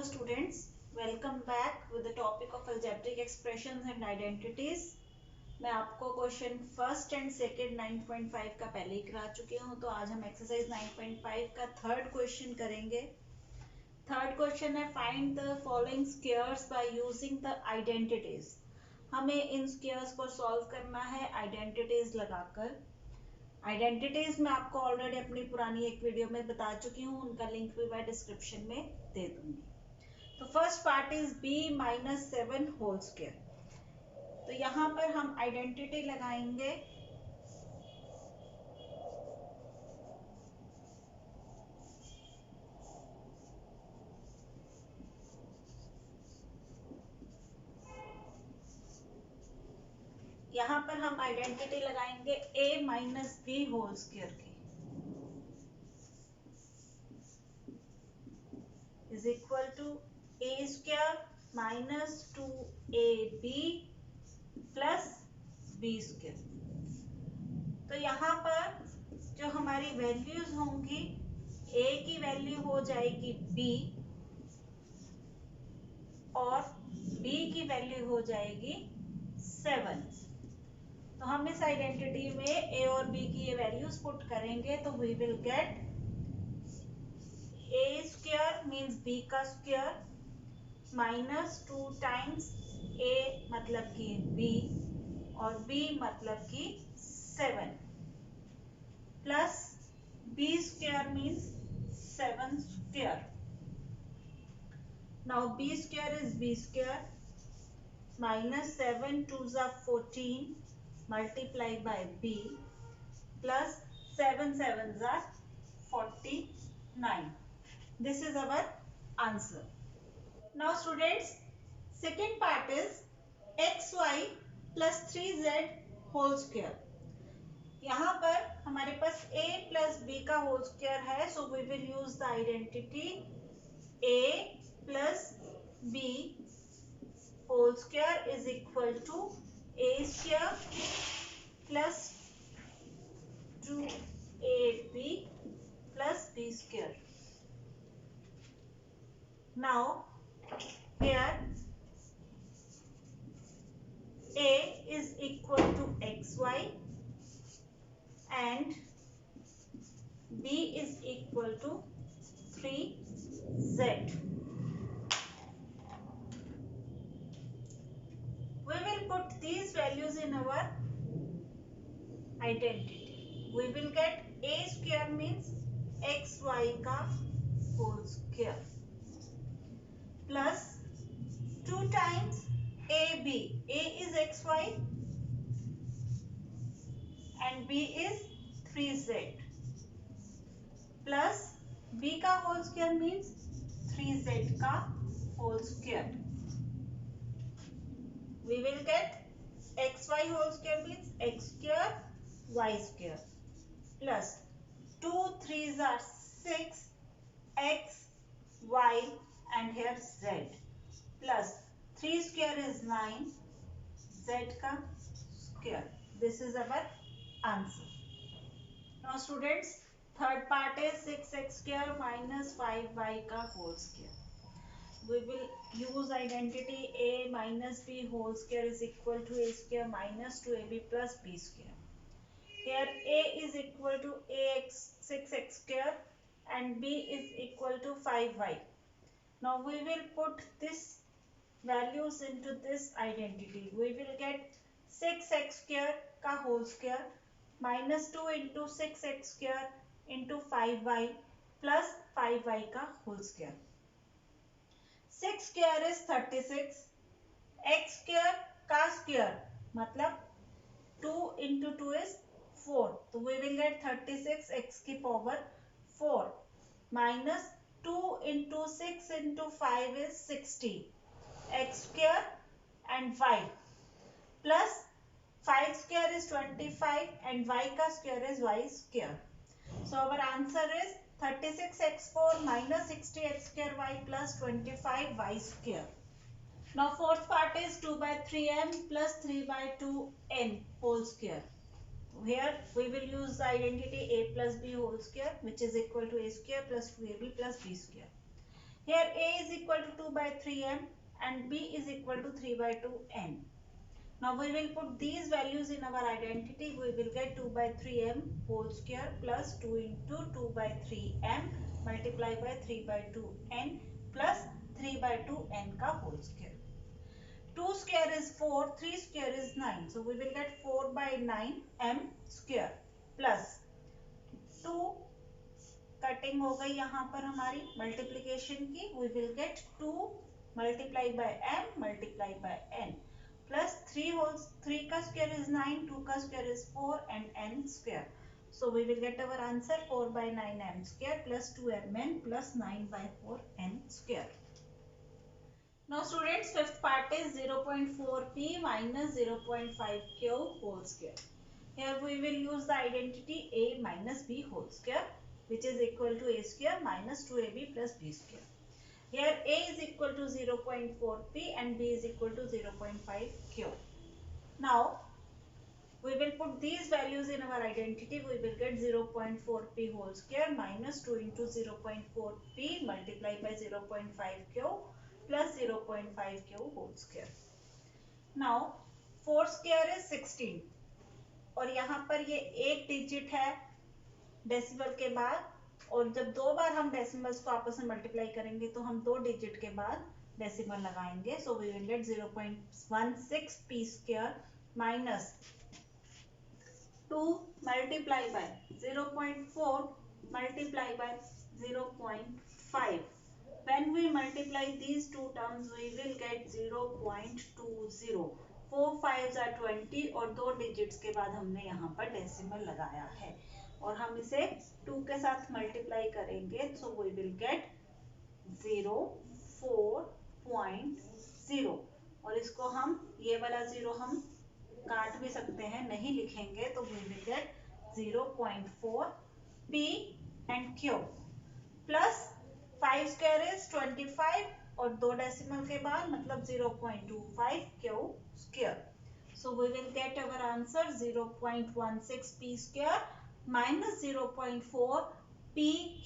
students, welcome back with the topic of algebraic expressions and identities. मैं आपको question first and second 9.5 का पहले ही करा चुकी हूँ, तो आज हम एक्सरसाइज 9.5 का थर्ड क्वेश्चन करेंगे। थर्ड क्वेश्चन है find the following squares by using the identities. हमें इन स्क्वायर्स को सॉल्व करना है आइडेंटिटीज लगाकर। आइडेंटिटीज मैं आपको ऑलरेडी अपनी पुरानी एक वीडियो में बता चुकी हूँ, उनका लिंक भी मैं डिस्क्रिप्शन में दे दूंगी। तो first part is b-7 whole square. तो यहाँ पर हम आइडेंटिटी लगाएंगे a-b होल स्क्वायर की is equal to a square minus 2ab plus b square. तो यहाँ पर जो हमारी वैल्यूज होंगी, a की वैल्यू हो जाएगी b और b की वैल्यू हो जाएगी 7। तो हम इस आइडेंटिटी में a और b की ये वैल्यूज पुट करेंगे तो we will get a square means b का स्क्वायर माइनस 2 टाइम्स a मतलब कि b और b मतलब कि 7 plus b square means 7 square. Now b square is b square minus 7 2s are 14 multiplied by b plus 7 7s are 49. This is our answer. Now students, second part is xy plus 3z whole square. यहाँ पर हमारे पास a plus b का whole square है, so we will use the identity a plus b whole square is equal to a square plus 2ab plus b square. Now here a is equal to xy and b is equal to 3z. We will put these values in our identity. We will get a square means xy का whole square plus 2 times ab. A is xy and b is 3z plus b का whole square means 3z का whole square. We will get xy whole square means x square y square plus 2 3s are 6 x y and here z plus 3 square is 9 z ka square. This is our answer. Now students, third part is 6x square minus 5y ka whole square. We will use identity a minus b whole square is equal to a square minus 2ab plus b square. Here a is equal to ax 6x square and b is equal to 5y. Now we will put this values into this identity. We will get 6x square ka whole square minus 2 into 6x square into 5y plus 5y ka whole square. 6 square is 36, x square का square मतलब 2 into 2 is 4. तो we will get 36 x की power 4 minus 2 into 6 into 5 is 60 x square and y plus 5 square is 25 and y का square is y square. So our answer is 36x4 minus 60x square y plus 25y square. Now fourth part is 2 by 3m plus 3 by 2n whole square. Here we will use the identity a plus b whole square which is equal to a square plus 2ab plus b square. Here a is equal to 2 by 3m and b is equal to 3 by 2n. Now we will put these values in our identity. We will get 2 by 3m whole square plus 2 into 2 by 3m multiplied by 3 by 2n plus 3 by 2n का whole square. 2 square is 4, 3 square is 9. So we will get 4 by 9 m square plus 2 cutting हो गई यहाँ पर हमारी multiplication की. We will get 2 multiplied by m multiplied by n plus 3 का square is 9, 2 का square is 4 and n square. So we will get our answer 4 by 9 m square plus 2mn plus 9 by 4 n square. Now students, fifth part is 0.4p minus 0.5q whole square. Here we will use the identity a minus b whole square, which is equal to a square minus 2ab plus b square. Here a is equal to 0.4p and b is equal to 0.5q. Now we will put these values in our identity. We will get 0.4p whole square minus 2 into 0.4p multiplied by 0.5q plus 0.5q whole square. Now 4 square is 16 और यहाँ पर ये एक digit है decimal के बाद, और जब दो बार हम डेसिमल्स को आपस में मल्टीप्लाई करेंगे तो हम दो डिजिट के बाद डेसिमल लगाएंगे. So we will get 0.16 p square minus 2 multiply by 0.4 multiply by 0.5. When we multiply these two terms, we will get 0.20. 4 5s are 20 और दो डिजिट्स के बाद हमने यहाँ पर डेसिमल लगाया है और हम इसे 2 के साथ मल्टीप्लाई करेंगे. सो वी विल गेट 0.4 और इसको हम ये वाला 0 हम काट भी सकते हैं, नहीं लिखेंगे तो we will get 0.4 p and q plus 5 square is 25 और दो डेसिमल के बाद मतलब 0.25 q square. So we will get our answer 0.16 p square minus 0.4 p q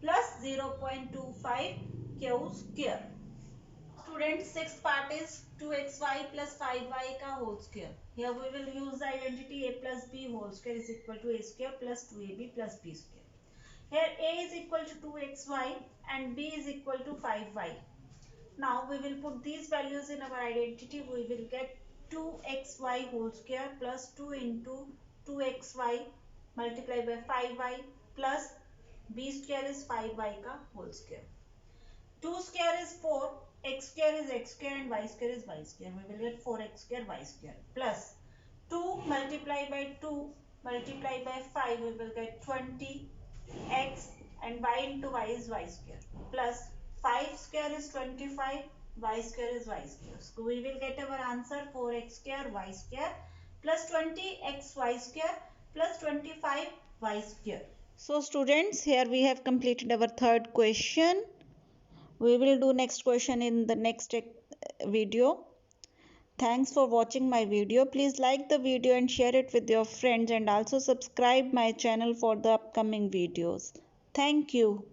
plus 0.25 q square. Students, sixth part is 2xy plus 5y का whole square. Here we will use the identity a plus b whole square is equal to a square plus 2ab plus b square. Here a is equal to 2xy and b is equal to 5y. Now we will put these values in our identity. We will get 2xy whole square plus 2 into 2xy multiplied by 5y plus b square is 5y का whole square. 2 square is 4, x square is x square and y square is y square. We will get 4x square y square plus 2 multiplied by 2 multiplied by 5. We will get 20x and y into y is y square plus 5 square is 25, y square is y square. So we will get our answer 4x square y square plus 20xy square plus 25y square. So students, here we have completed our third question. We will do next question in the next video. Thanks for watching my video. Please like the video and share it with your friends and also subscribe my channel for the upcoming videos. Thank you.